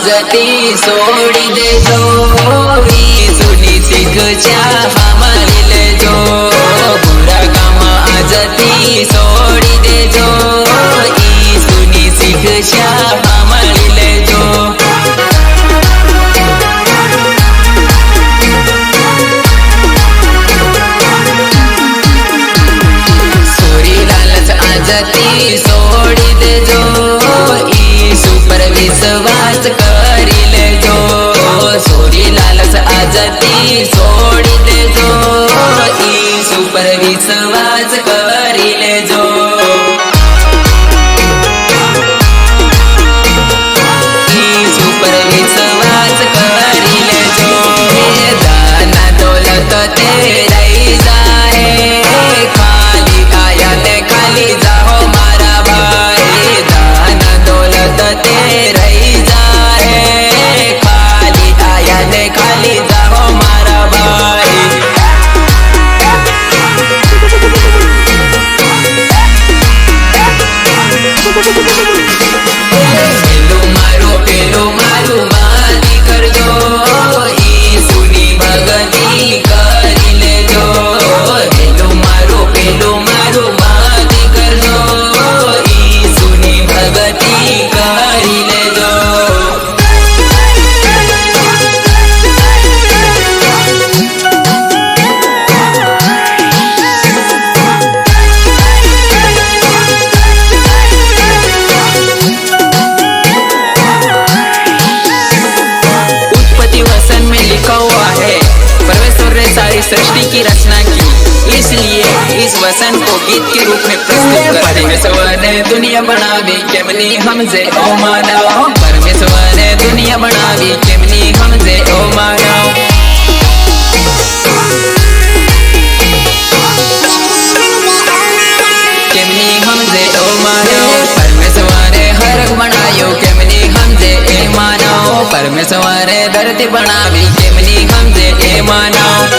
आजती सोड़ी दे जो ईसुनी शिक्षा हमारी ले जो बुरा काम आजती सोड़ी दे जो ईसुनी शिक्षा हमारी ले जो सोरी लालच आजती सोड़ी दे जो ईसु पर विश्वास करी ले जो सोरी लालच आजती सोड़ी दे जो ईसु पर विश्वास करी ले जो ईसु पर विश्वास करी ले जो दाना दौलत तेरा ही जाए खाली आया ने खाली जाओ मारा भाई दाना दौलत तेरा ही जाए खाली आया ने खाली जाओ मारा भाई पेलो मारू मादी कर दो ईसुनी भगती करी ले जो पेलो मारू मादी कर दो ईसुनी भगती करी ले जो उत्पत्ति वचन में लिखा हुआ है परमेश्वर ने सारी सृष्टि की रचना की इसलिए इस वचन को गीत के रूप में प्रस्तुत करते हैं। परमेश्वर ने दुनिया बनावी केमनी हमसे ओ मानव परमेश्वर ने दुनिया बनावी केमनी हमसे ओ मानव केमनी हमसे ओ मानव परमेश्वर ने हरक बनायो केमनी हमसे ए मानव परमेश्वर ने धरती बनावी केमनी हमसे ए मानव